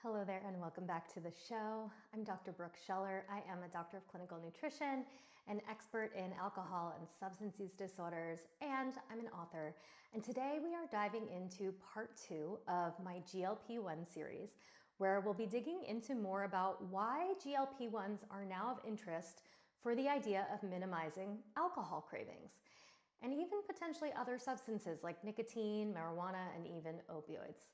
Hello there and welcome back to the show. I'm Dr. Brooke Scheller. I am a doctor of clinical nutrition, an expert in alcohol and substance use disorders, and I'm an author. And today we are diving into part 2 of my GLP-1 series, where we'll be digging into more about why GLP-1s are now of interest for the idea of minimizing alcohol cravings, and even potentially other substances like nicotine, marijuana, and even opioids.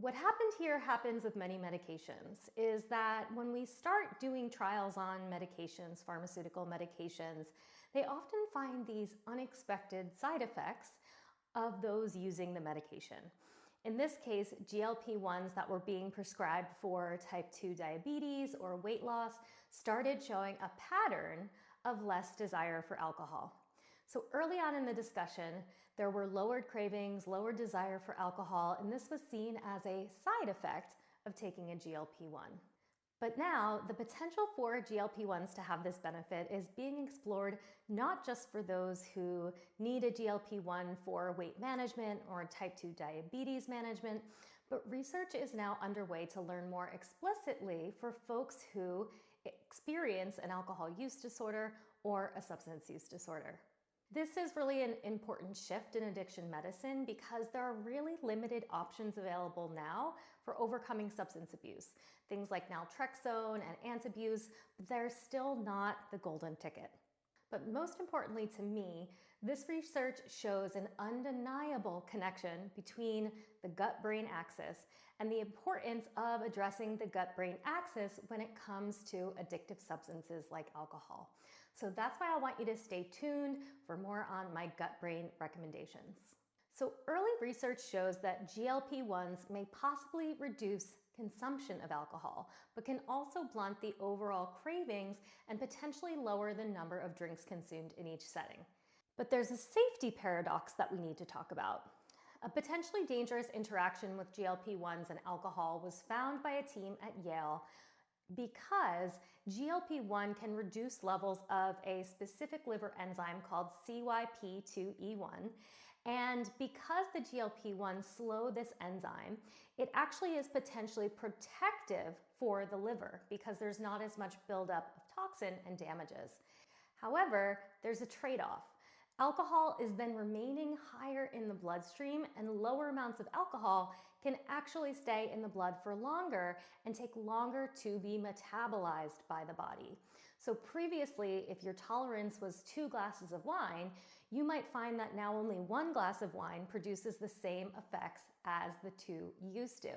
What happened here happens with many medications is that when we start doing trials on medications, pharmaceutical medications, they often find these unexpected side effects of those using the medication. In this case, GLP-1s that were being prescribed for type 2 diabetes or weight loss started showing a pattern of less desire for alcohol. So early on in the discussion, there were lowered cravings, lowered desire for alcohol, and this was seen as a side effect of taking a GLP-1. But now, the potential for GLP-1s to have this benefit is being explored not just for those who need a GLP-1 for weight management or type 2 diabetes management, but research is now underway to learn more explicitly for folks who experience an alcohol use disorder or a substance use disorder. This is really an important shift in addiction medicine because there are really limited options available now for overcoming substance abuse. Things like naltrexone and antabuse, but they're still not the golden ticket. But most importantly to me, this research shows an undeniable connection between the gut-brain axis and the importance of addressing the gut-brain axis when it comes to addictive substances like alcohol. So that's why I want you to stay tuned for more on my gut-brain recommendations. So early research shows that GLP-1s may possibly reduce consumption of alcohol, but can also blunt the overall cravings and potentially lower the number of drinks consumed in each setting. But there's a safety paradox that we need to talk about. A potentially dangerous interaction with GLP-1s and alcohol was found by a team at Yale because GLP-1 can reduce levels of a specific liver enzyme called CYP2E1. And because the GLP-1 slow this enzyme, it actually is potentially protective for the liver because there's not as much buildup of toxin and damages. However, there's a trade-off. Alcohol is then remaining higher in the bloodstream, and lower amounts of alcohol can actually stay in the blood for longer and take longer to be metabolized by the body. So previously, if your tolerance was 2 glasses of wine, you might find that now only 1 glass of wine produces the same effects as the 2 used to.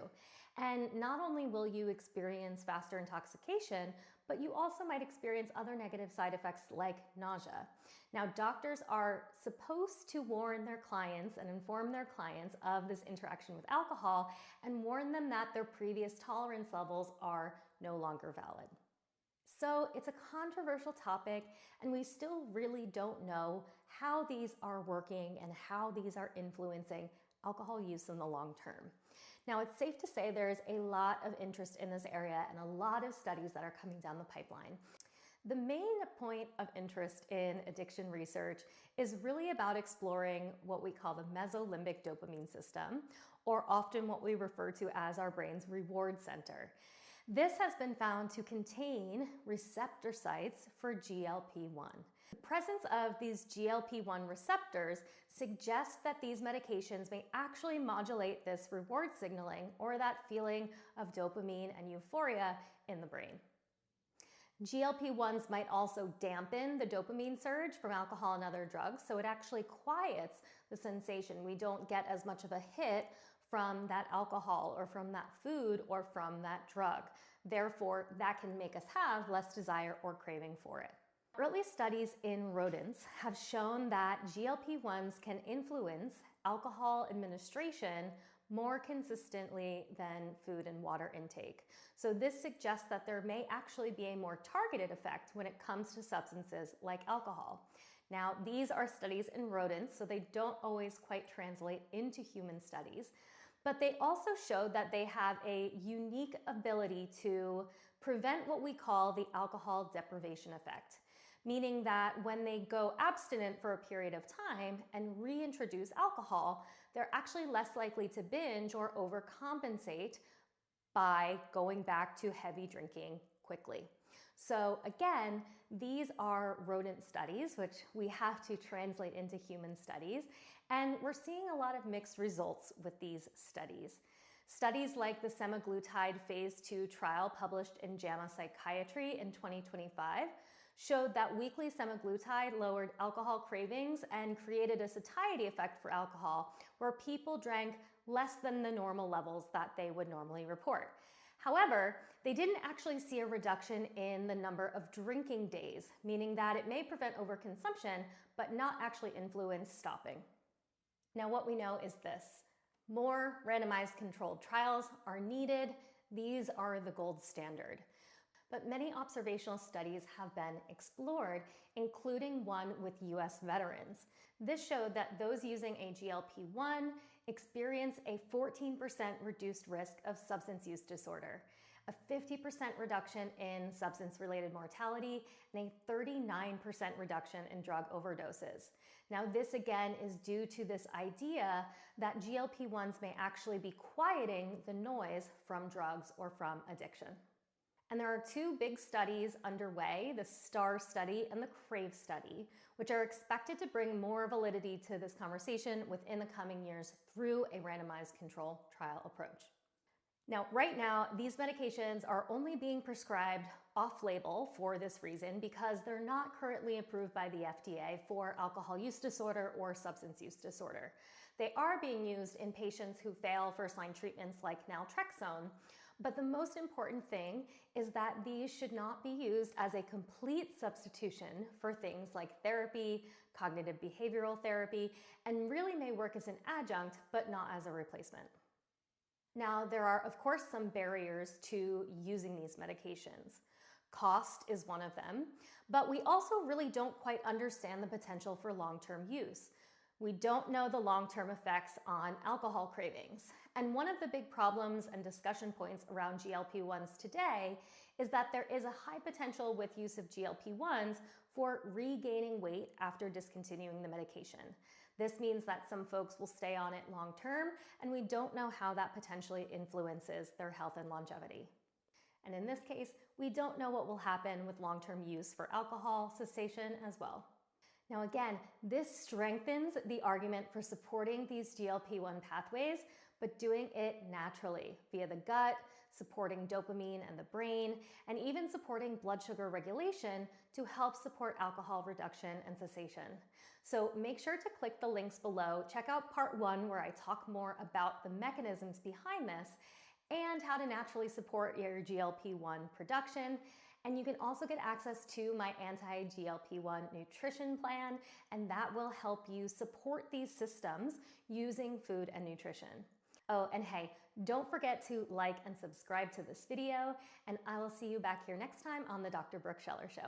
And not only will you experience faster intoxication, but you also might experience other negative side effects like nausea. Now, doctors are supposed to warn their clients and inform their clients of this interaction with alcohol and warn them that their previous tolerance levels are no longer valid. So it's a controversial topic, and we still really don't know how these are working and how these are influencing alcohol use in the long term. Now, it's safe to say there is a lot of interest in this area and a lot of studies that are coming down the pipeline. The main point of interest in addiction research is really about exploring what we call the mesolimbic dopamine system, or often what we refer to as our brain's reward center. This has been found to contain receptor sites for GLP-1. The presence of these GLP-1 receptors suggests that these medications may actually modulate this reward signaling, or that feeling of dopamine and euphoria in the brain. GLP-1s might also dampen the dopamine surge from alcohol and other drugs, so it actually quiets the sensation. We don't get as much of a hit from that alcohol or from that food or from that drug. Therefore, that can make us have less desire or craving for it. Early studies in rodents have shown that GLP-1s can influence alcohol administration more consistently than food and water intake. So this suggests that there may actually be a more targeted effect when it comes to substances like alcohol. Now, these are studies in rodents, so they don't always quite translate into human studies, but they also show that they have a unique ability to prevent what we call the alcohol deprivation effect, meaning that when they go abstinent for a period of time and reintroduce alcohol, they're actually less likely to binge or overcompensate by going back to heavy drinking quickly. So again, these are rodent studies, which we have to translate into human studies, and we're seeing a lot of mixed results with these studies. Studies like the semaglutide phase 2 trial published in JAMA Psychiatry in 2025 showed that weekly semaglutide lowered alcohol cravings and created a satiety effect for alcohol, where people drank less than the normal levels that they would normally report. However, they didn't actually see a reduction in the number of drinking days, meaning that it may prevent overconsumption, but not actually influence stopping. Now, what we know is this: more randomized controlled trials are needed. These are the gold standard. But many observational studies have been explored, including one with US veterans. This showed that those using a GLP-1 experience a 14% reduced risk of substance use disorder, a 50% reduction in substance-related mortality, and a 39% reduction in drug overdoses. Now, this again is due to this idea that GLP-1s may actually be quieting the noise from drugs or from addiction. And there are two big studies underway, the STAR study and the CRAVE study, which are expected to bring more validity to this conversation within the coming years through a randomized control trial approach. Now, right now, these medications are only being prescribed off-label for this reason because they're not currently approved by the FDA for alcohol use disorder or substance use disorder. They are being used in patients who fail first-line treatments like naltrexone, but the most important thing is that these should not be used as a complete substitution for things like therapy, cognitive behavioral therapy, and really may work as an adjunct, but not as a replacement. Now, there are, of course, some barriers to using these medications. Cost is one of them, but we also really don't quite understand the potential for long-term use. We don't know the long-term effects on alcohol cravings. And one of the big problems and discussion points around GLP-1s today is that there is a high potential with use of GLP-1s for regaining weight after discontinuing the medication. This means that some folks will stay on it long term, and we don't know how that potentially influences their health and longevity. And in this case, we don't know what will happen with long-term use for alcohol cessation as well. Now again, this strengthens the argument for supporting these GLP-1 pathways, but doing it naturally via the gut, supporting dopamine and the brain, and even supporting blood sugar regulation to help support alcohol reduction and cessation. So make sure to click the links below. Check out part 1 where I talk more about the mechanisms behind this and how to naturally support your GLP-1 production. And you can also get access to my anti-GLP-1 nutrition plan, and that will help you support these systems using food and nutrition. Oh, and hey, don't forget to like and subscribe to this video, and I will see you back here next time on the Dr. Brooke Scheller Show.